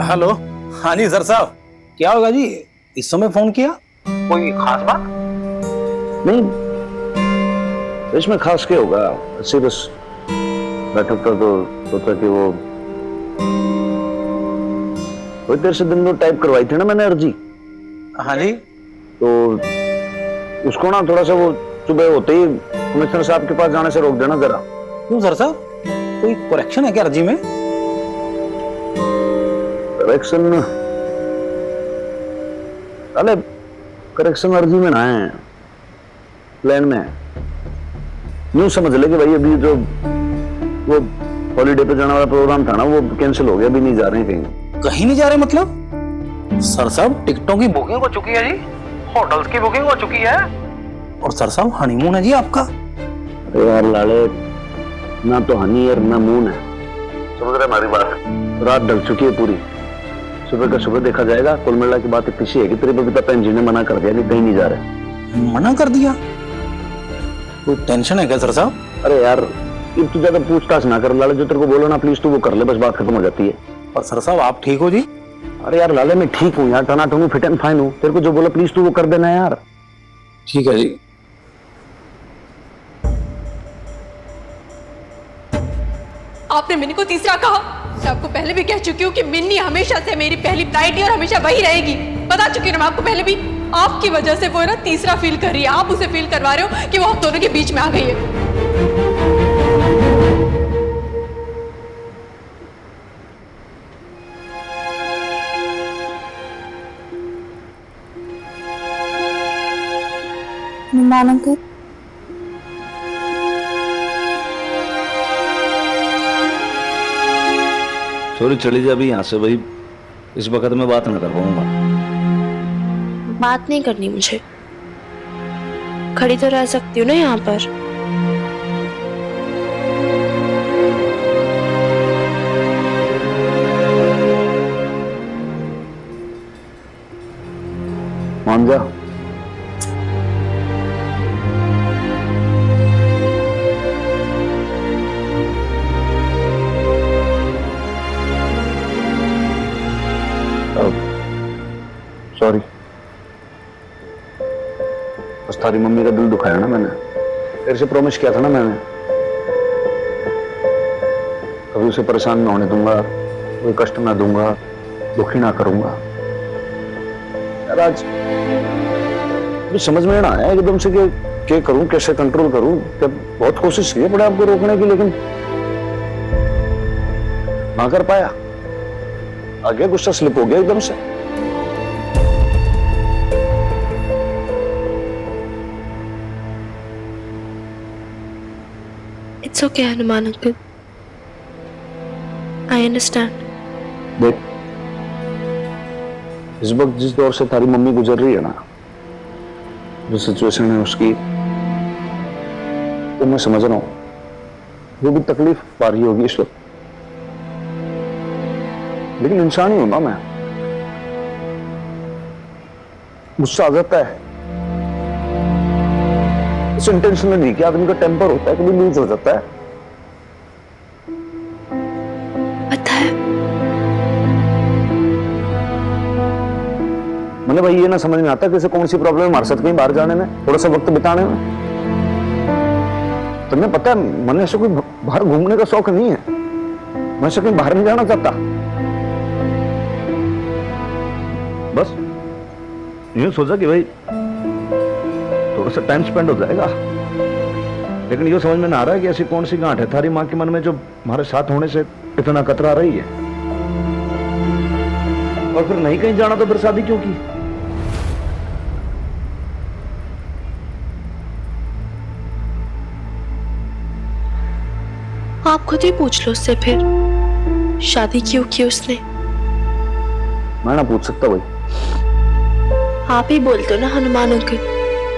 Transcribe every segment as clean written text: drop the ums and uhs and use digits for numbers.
Hello. हाँ जी sir साहब, क्या होगा जी, इस समय फोन किया? कोई खास बात? नहीं, इसमें खास क्या होगा, ऐसे बस बैठा था तो सोचा कि वो कोई देर से दिन में टाइप करवाई थी ना मैंने अर्जी। हाँ जी। तो उसको ना थोड़ा सा वो सुबह होते ही कमिश्नर साहब के पास जाने से रोक देना जरा। क्यों सर साहब, कोई करेक्शन है क्या अर्जी में? करेक्शन? अरे करेक्शन अर्जी में ना है, प्लान में है। यूं समझ ले कि भाई अभी जो वो हॉलीडे पे जाने वाला प्रोग्राम था ना, वो कैंसिल हो गया, अभी नहीं जा रहे हैं कहीं। कहीं नहीं जा रहे मतलब? सर साहब टिकटों की बुकिंग हो चुकी है जी, होटल्स की बुकिंग हो चुकी है, और सर साहब हनीमून है जी आपका। अरे यार लाले, ना तो हनी है ना मून है, समझ रहे हमारी बात? रात ढल चुकी है पूरी, सुबह का सुबह देखा जाएगा। कुल मिला की बात इतनी सी है कि तेरे बबीता बहन जी ने मना कर दिया कि कहीं नहीं जा रहे। मना कर दिया? तो टेंशन है क्या सर साहब? अरे यार अब तू ज्यादा पूछताछ ना कर लाले, जो तेरे को बोलो ना प्लीज तू वो कर ले, बस बात खत्म हो जाती है। और सर साहब आप ठीक हो जी? अरे यार लाले मैं ठीक हूँ यार, टनाटन फिट एंड फाइन हूँ, तेरे को जो बोला प्लीज तू वो कर देना यार। ठीक है जी। आपने मिन्नी को तीसरा कहा। मैं आपको पहले भी कह चुकी हूँ कि मिन्नी हमेशा से मेरी पहली प्रायोरिटी और हमेशा वही रहेगी। बता चुकी हूँ मैं आपको पहले भी। आपकी वजह से वो ना तीसरा फील कर रही है, आप उसे फील करवा रहे हो कि वो आप दोनों के बीच में आ गई है। अंकल, सॉरी चली जा अभी यहाँ से भाई, इस वक्त मैं बात ना कर पाऊंगा। बात नहीं करनी मुझे, खड़ी तो रह सकती हूँ ना यहाँ पर। मान जा। सॉरी, बस तारी मम्मी का दिल दुखाया ना मैंने, तेरे से प्रॉमिस किया था ना मैंने, कभी उसे परेशान ना होने दूंगा, कोई कष्ट ना दूंगा, दुखी ना करूंगा। यार आज मुझे समझ में ना आया एकदम से कि क्या करूं, कैसे कंट्रोल करूं। जब बहुत कोशिश की बड़े आपको रोकने की, लेकिन ना कर पाया, आगे गुस्सा स्लिप हो गया एकदम से। It's okay, Hanuman uncle, I understand. देख, इस वक्त जिस दौर से तारी मम्मी गुजर रही है ना, जो सिचुएशन है उसकी, तो मैं समझ रहा हूं वो भी तकलीफ पा रही होगी इस वक्त, लेकिन इंसान ही हूं ना मैं, गुस्सा आ जाता है। इस इंटेंशन में नहीं कि आदमी का टेम्पर होता है, कभी लूज हो जाता है। पता है, मैंने भाई ये ना समझ में आता कि कौन सी प्रॉब्लम है हमारे साथ कहीं बाहर जाने में, थोड़ा सा वक्त बिताने में। तुम्हें पता है मैंने ऐसे कोई बाहर घूमने का शौक नहीं है, मैं ऐसे कहीं बाहर नहीं जाना चाहता। बस यूं सोचा कि भाई थोड़ा सा टाइम स्पेंड हो जाएगा, लेकिन ये समझ में ना आ रहा है कि ऐसी कौन सी गांठ है थारी मां के मन में जो हमारे साथ होने से इतना कतरा रही है। और फिर नहीं कहीं जाना तो फिर शादी क्यों की? आप खुद ही पूछ लो उससे फिर, शादी क्यों की उसने। मैं ना पूछ सकता भाई। आप ही बोल दो ना हनुमान अंकल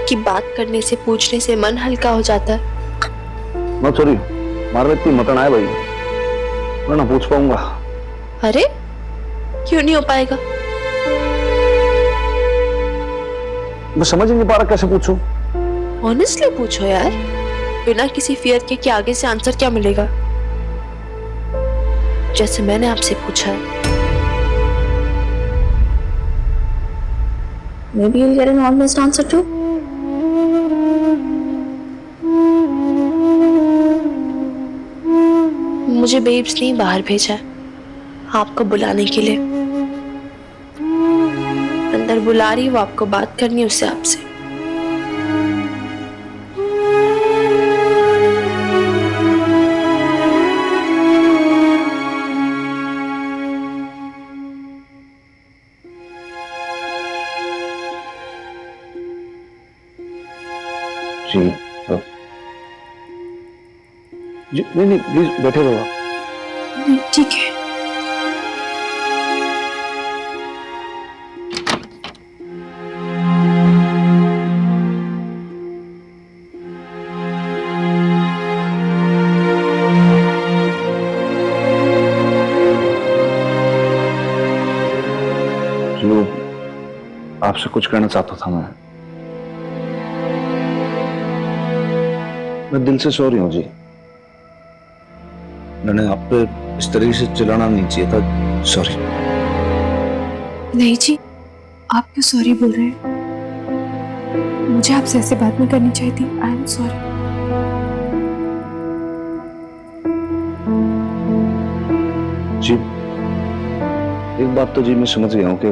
कि बात करने से, पूछने से मन हल्का हो जाता है। मैं सॉरी, मार में इतनी मतन आए भाई, मैं ना पूछ पाऊंगा। अरे क्यों नहीं हो पाएगा? मैं समझ ही नहीं पा रहा कैसे पूछूं। ऑनेस्टली पूछो यार, बिना किसी फियर के कि आगे से आंसर क्या मिलेगा, जैसे मैंने आपसे पूछा है। Maybe you'll get an honest answer too. मुझे बेब्स ने बाहर भेजा है आपको बुलाने के लिए। अंदर बुला रही, वो आपको बात करनी है उससे, आपसे। जी जी, नहीं प्लीज बैठे रहो आप। ठीक है। जो आपसे कुछ कहना चाहता था मैं दिल से सॉरी हूं जी। मैंने आप पे इस तरीके से चिल्लाना नहीं चाहिए था, सॉरी। नहीं जी, आप क्यों सॉरी बोल रहे हैं? मुझे आपसे ऐसे बात नहीं करनी चाहिए थी। I am sorry. जी एक बात तो जी मैं समझ गया हूं कि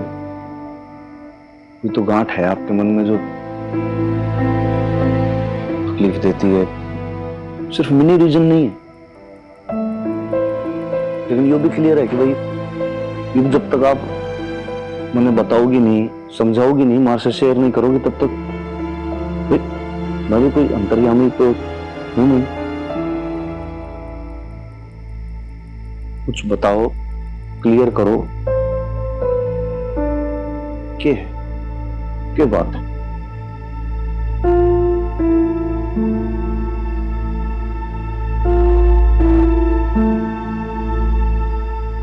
ये तो गांठ है आपके मन में जो तकलीफ देती है, सिर्फ मिनी रीजन नहीं है। लेकिन ये भी क्लियर है कि भाई ये जब तक आप मुझे बताओगी नहीं, समझाओगी नहीं, मां से शेयर नहीं करोगी, तब तक मैं भी कोई अंतर्यामी तो हूं नहीं। कुछ बताओ, क्लियर करो। क्या बात है?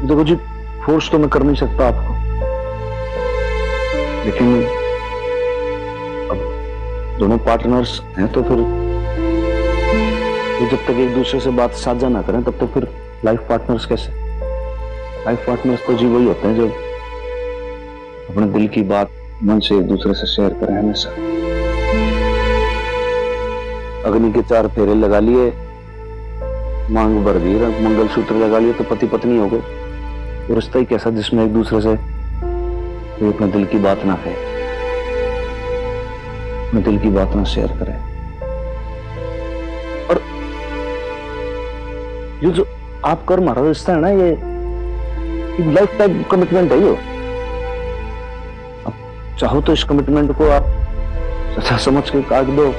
देखो जी, फोर्स तो मैं कर नहीं सकता आपको, लेकिन अब दोनों पार्टनर्स हैं तो फिर जब तक एक दूसरे से बात साझा ना करें तब तक फिर लाइफ पार्टनर्स कैसे? लाइफ पार्टनर्स तो जी वही होते हैं जो अपने दिल की बात मन से एक दूसरे से शेयर करें हमेशा। अग्नि के 4 फेरे लगा लिए, मांग भर दी, मंगलसूत्र लगा लिए तो पति पत्नी हो गए। रिश्ता ही कैसा जिसमें एक दूसरे से कोई अपने दिल की बात ना कहे, अपने दिल की बात ना शेयर करे। और ये जो आप कर हमारा रिश्ता है ना, ये लाइफ टाइम कमिटमेंट है। ये अब चाहो तो इस कमिटमेंट को आप सच्चा समझ के काट दो,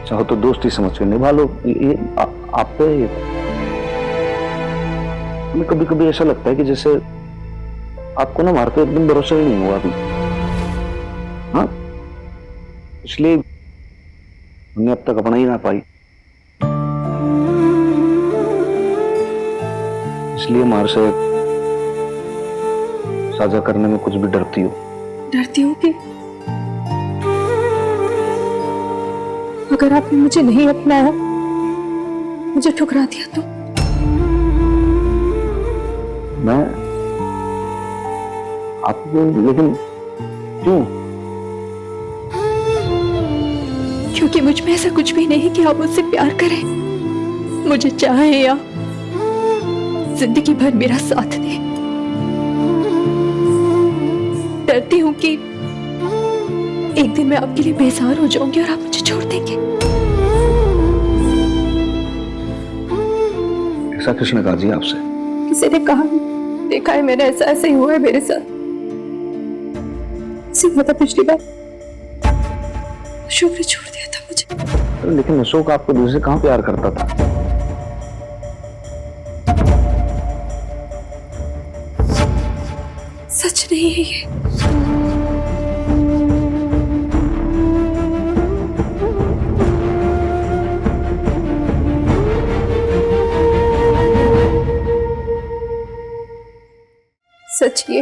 चाहो तो दोस्ती समझ के निभा लो। ये आप पे हमें कभी कभी ऐसा लगता है कि जैसे आपको ना हमारे पे एकदम भरोसा ही नहीं हुआ अभी। हाँ, इसलिए हमने अब तक अपना ही ना पाई, इसलिए हमारे से साझा करने में कुछ भी डरती हो। डरती हूँ कि अगर आपने मुझे नहीं अपनाया, मुझे ठुकरा दिया तो? मैं आपको, लेकिन क्यों? क्योंकि मुझ में ऐसा कुछ भी नहीं कि आप मुझसे प्यार करें, मुझे चाहें या जिंदगी भर मेरा साथ दें। डरती हूं कि एक दिन मैं आपके लिए बेसहारा हो जाऊंगी और आप मुझे छोड़ देंगे। ऐसा किसने कहा जी आपसे? किसी ने कहा, देखा है मैंने, ऐसा ही हुआ है मेरे साथ। सीधा था पिछली बार, अशोक ने छोड़ दिया था मुझे। लेकिन अशोक आपको दूसरे कहां प्यार करता था? सच नहीं है ये। सच ये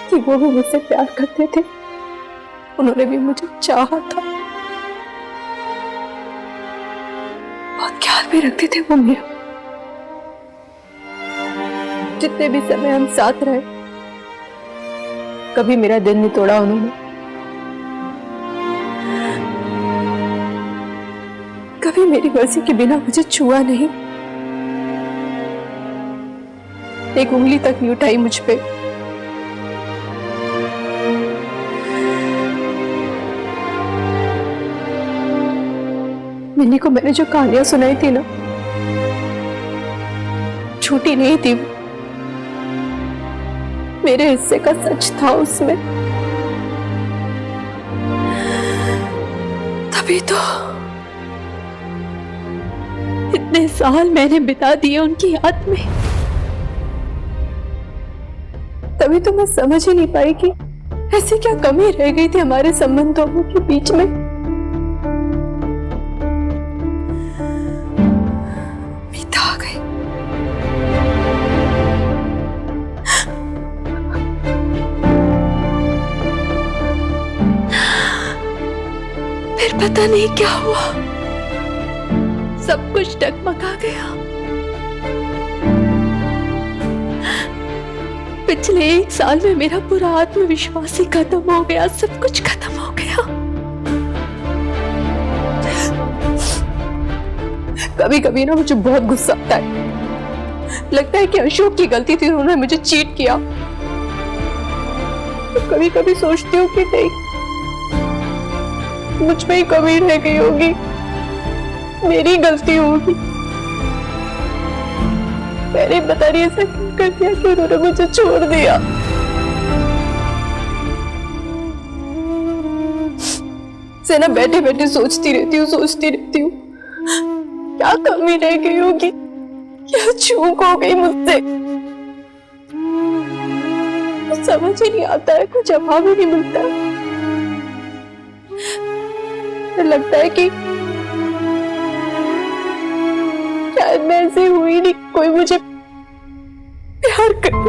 कि वो भी मुझसे प्यार करते थे, उन्होंने भी मुझे चाहा था, बहुत ख्याल भी रखते थे वो मेरा। जितने भी समय हम साथ रहे, कभी मेरा दिल नहीं तोड़ा उन्होंने, कभी मेरी मर्जी के बिना मुझे छुआ नहीं, एक उंगली तक नहीं उठाई मुझ पे। मिन्नी को मैंने जो कहानियां सुनाई थी ना, झूठी नहीं थी, मेरे हिस्से का सच था उसमें। तभी तो इतने साल मैंने बिता दिए उनकी याद में। तभी तो मैं समझ ही नहीं पाई कि ऐसी क्या कमी रह गई थी हमारे संबंधों के बीच में। मीता आ गई। फिर पता नहीं क्या हुआ, सब कुछ डगमगा गया। पिछले 1 साल में मेरा पूरा आत्मविश्वास ही खत्म हो गया, सब कुछ खत्म हो गया। कभी कभी ना मुझे बहुत गुस्सा आता है, लगता है कि अशोक की गलती थी, उन्होंने मुझे चीट किया। तो कभी कभी सोचती हूँ कि नहीं, मुझ में ही कमी रह गई होगी, मेरी गलती होगी। मैंने पता नहीं ऐसा क्यों कर दिया कि उन्होंने मुझे छोड़ दिया। से ना बैठे बैठे सोचती रहती हूँ क्या कमी रह गई होगी, क्या चूक हो गई मुझसे। समझ ही नहीं आता है, कुछ जवाब ही नहीं मिलता। तो लगता है कि शायद मैं ऐसी हुई नहीं, कोई मुझे प्यार करे,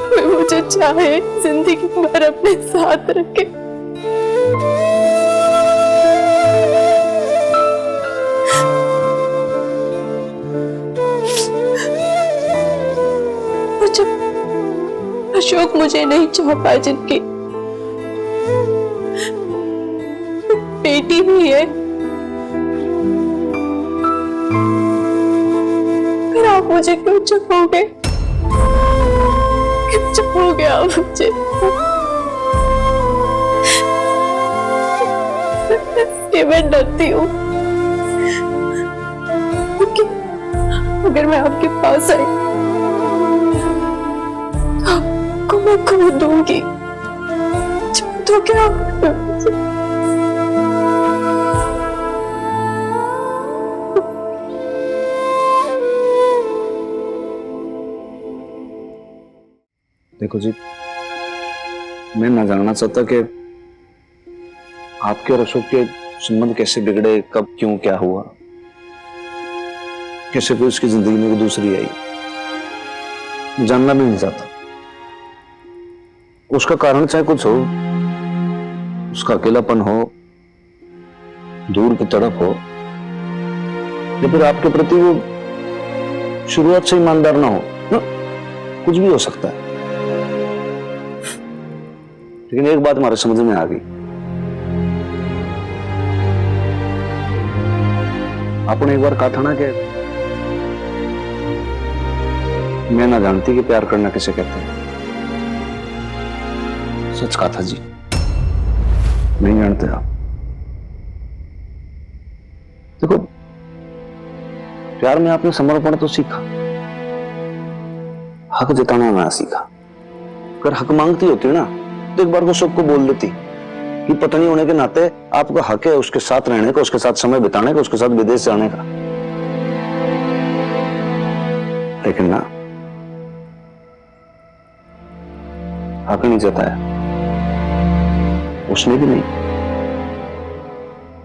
कोई मुझे चाहे, जिंदगी भर अपने साथ रखे। अशोक मुझे नहीं चाह पाए, जिनकी बेटी भी है, फिर आप मुझे क्यों चाहोगे? क्यों चाहोगे आप मुझे? ये मैं डरती हूँ, क्योंकि अगर मैं आपके पास आई तो आपको मैं खो दूंगी। तो क्या देखो जी, मैं ना जानना चाहता कि आपके और अशोक के संबंध कैसे बिगड़े, कब, क्यों, क्या हुआ, कैसे कोई उसकी जिंदगी में कोई दूसरी आई, जानना भी नहीं चाहता। उसका कारण चाहे कुछ हो, उसका अकेलापन हो, दूर की तड़प हो, या फिर आपके प्रति वो शुरुआत से ईमानदार ना हो ना, कुछ भी हो सकता है। लेकिन एक बात हमारे समझ में आ गई, आपने एक बार कहा था ना कि मैं ना जानती कि प्यार करना किसे कहते हैं। सच कहा था जी, नहीं जानते आप। देखो, प्यार में आपने समर्पण तो सीखा, हक जताना ना सीखा। अगर हक मांगती होती ना तो एक बार को सबको बोल देती कि पत्नी होने के नाते आपका हक है उसके साथ रहने का, उसके साथ समय बिताने का, उसके साथ विदेश जाने का। लेकिन ना, हक नहीं जताया उसने भी नहीं।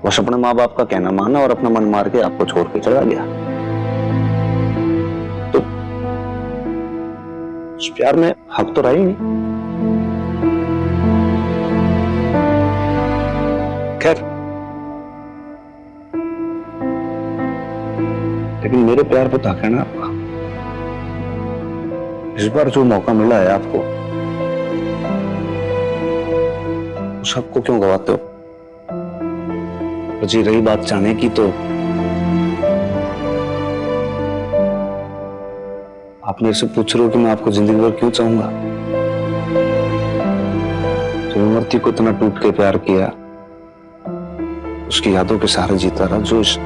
बस अपने माँ बाप का कहना माना और अपना मन मार के आपको छोड़ के चला गया। तो उस प्यार में हक तो रहा ही नहीं। खैर, लेकिन मेरे प्यार पे हक है ना आपका। इस बार जो मौका मिला है आपको, उस हक को क्यों गवाते हो? जी रही बात चाहने की, तो आप मेरे से पूछ रहे हो कि मैं आपको जिंदगी भर क्यों चाहूंगा? जो मूर्ति को इतना टूट के प्यार किया, उसकी यादों के सहारे जीता रहा, जो इस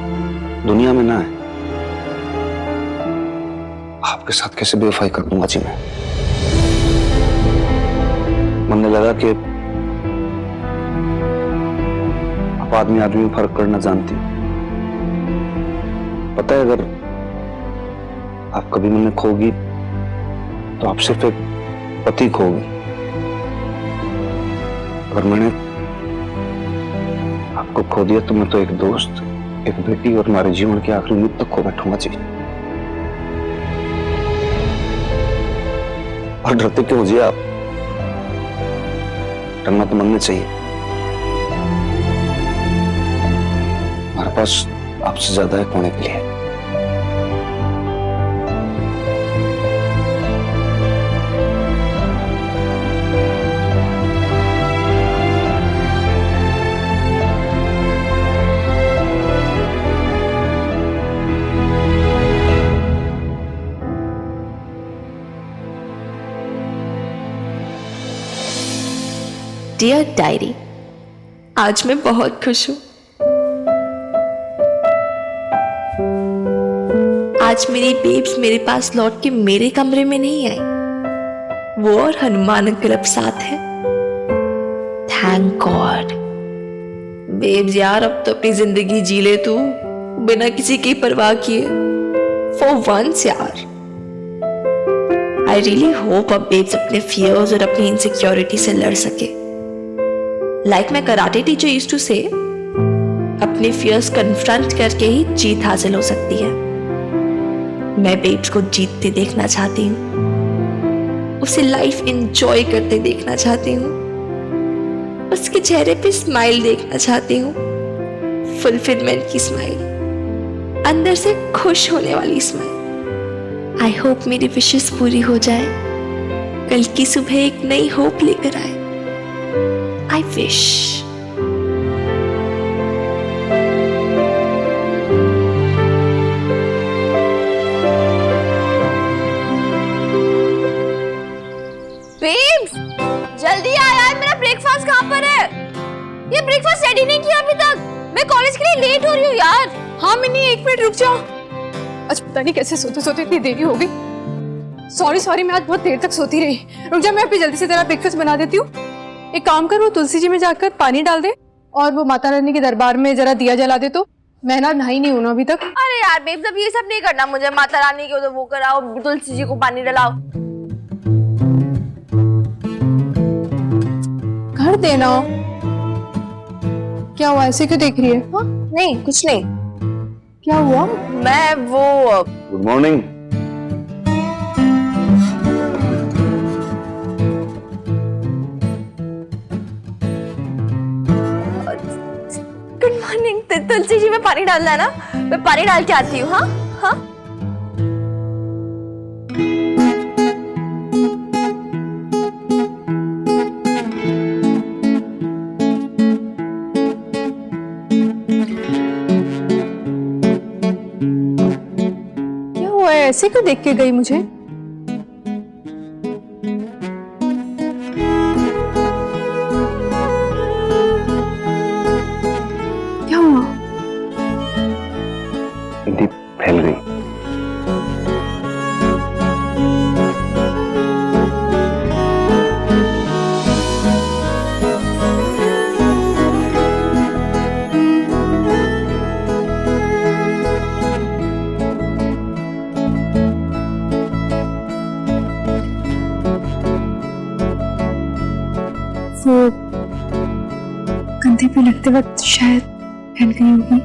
दुनिया में ना है, आपके साथ कैसे बेवफाई कर दूंगा जी मैं? मन में लगा कि आप आदमी आदमी में फर्क करना जानती हो। पता है, अगर आप कभी मैंने खोगी तो आप सिर्फ एक पति खोगी। अगर मैंने आपको खो दिया तो मैं तो एक दोस्त, एक बेटी और हमारे जीवन के आखिरी उम्मीद तक खो बैठूंगा जी। और डरते क्यों जी आप? डरना तो मन में चाहिए। हमारे पास आपसे ज्यादा है खोने के लिए। डियर डायरी, आज मैं बहुत खुश हूं। आज मेरी बेब्स मेरे पास लौट के मेरे कमरे में नहीं आई, वो और हनुमान अंकल अब साथ है। Thank God. बेब्स यार, अब तो अपनी जिंदगी जी ले तू, बिना किसी की परवाह किए, फॉर वंस यार। आई रियली होप अब बेब्स अपने फियर्स और अपनी इनसिक्योरिटी से लड़ सके। Like my karate teacher used to say, अपने फियर्स कन्फ्रंट करके ही जीत हासिल हो सकती है। मैं बेब्स को जीतते देखना चाहती हूँ, उसे लाइफ एंजॉय करते देखना चाहती हूँ, उसके चेहरे पे स्माइल देखना चाहती हूँ, फुलफिलमेंट की स्माइल, अंदर से खुश होने वाली स्माइल। आई होप मेरी विशेस पूरी हो जाए, कल की सुबह एक नई होप लेकर आए। I wish. बेब्स, जल्दी आ यार, मेरा ब्रेकफास्ट कहाँ पर है? ये ब्रेकफास्ट रेडी नहीं किया अभी तक। मैं कॉलेज के लिए लेट हो रही हूँ यार। हाँ मिन्नी, एक मिनट रुक जाओ। आज पता नहीं कैसे सोते सोते इतनी देरी हो गई। सॉरी, मैं आज बहुत देर तक सोती रही। रुक जा, मैं अभी जल्दी से तेरा ब्रेकफास्ट बना देती हूँ। एक काम कर, वो तुलसी जी में जाकर पानी डाल दे और वो माता रानी के दरबार में जरा दिया जला दे। तो मैं ना नहाई नहीं हूं अभी तक। अरे यार बेब्स, अब ये सब नहीं करना मुझे। माता रानी के उधर वो कराओ, तुलसी जी को पानी डलाओ। कर देना। क्या हुआ, ऐसे क्यों देख रही है? हाँ? नहीं, कुछ नहीं। क्या हुआ? मैं वो गुड मॉर्निंग। Good morning. तुलसी जी में पानी डालना है ना, मैं पानी डाल के आती हूँ। हाँ हाँ। क्या हुआ है, ऐसे क्यों देख के गई मुझे? फैल गई। वो कंधे पे लगते वक्त शायद फैल गई होगी।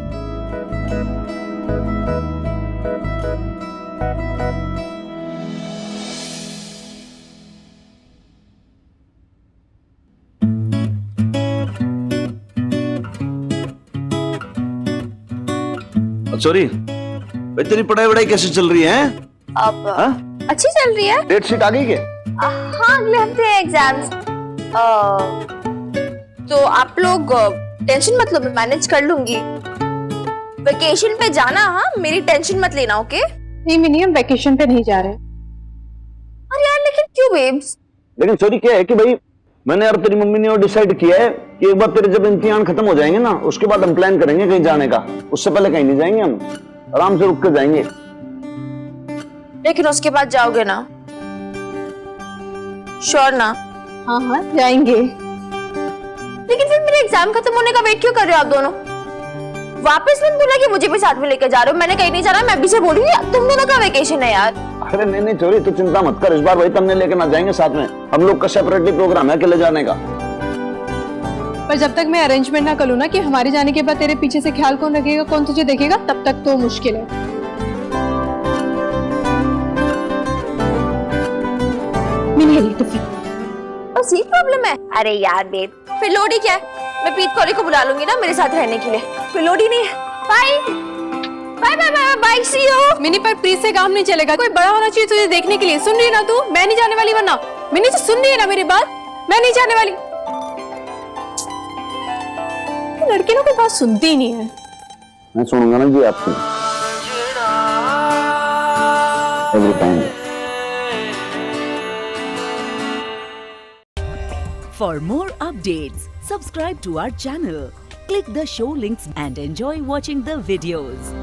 सॉरी, तेरी पढ़ाई वढ़ाई कैसे चल रही है? अब हाँ? अच्छी चल रही है। डेट शीट आ गई क्या? हाँ, अगले हफ्ते है एग्जाम्स। तो आप लोग टेंशन मत लो, मैं मैनेज कर लूंगी। वेकेशन पे जाना, हाँ, मेरी टेंशन मत लेना, ओके? नहीं मिनी, हम वेकेशन पे नहीं जा रहे। अरे यार, लेकिन क्यों बेब्स? लेकिन सॉरी क्या है कि भाई मैंने और तेरी मम्मी ने और डिसाइड किया है कि एक बार तेरे जब इम्तिहान खत्म हो जाएंगे ना, उसके बाद हम प्लान करेंगे कहीं जाने का। उससे पहले कहीं नहीं जाएंगे, हम आराम से रुक कर जाएंगे। लेकिन उसके बाद जाओगे ना? श्योर ना? हाँ हाँ जाएंगे। लेकिन फिर मेरे एग्जाम खत्म होने का वेट क्यों कर रहे हो आप दोनों? वापस मत बोला कि मुझे भी साथ में लेकर जा रहे हो। मैंने कहीं नहीं जाना, मैं भी से बोलूंगी तुम दोनों का वेकेशन है यार। अरे नहीं नहीं चोरी, तू चिंता मत कर, इस बार भाई तमने लेकर ना जाएंगे साथ में। हम लोग का सेपरेटली प्रोग्राम है अकेले जाने का। पर जब तक मैं अरेंजमेंट ना कर लूं ना कि हमारे जाने के बाद तेरे पीछे से ख्याल कौन रखेगा, कौन तुझे देखेगा, तब तक तो मुश्किल है। मिनी तो फिर बस यही प्रॉब्लम है। अरे यार बेब, फिर लोडी क्या है? मैं प्रीत कौरी को बुला लूंगी ना मेरे साथ रहने के लिए। फिर लोडी नहीं है। Bye bye bye bye bye, see you. Mini, पर प्रीत से काम नहीं चलेगा। कोई बड़ा होना चाहिए तुझे देखने के लिए। सुन रही है ना तू? मैं नहीं जाने वाली, वरना मिनी तो सुन रही है ना मेरी बात? मैं नहीं जाने वाली। लड़की ना कोई बात सुनती ही नहीं है। मैं सुनूंगा ना जी आपकी every time. For more updates, subscribe to our channel, click the show links and enjoy watching the videos.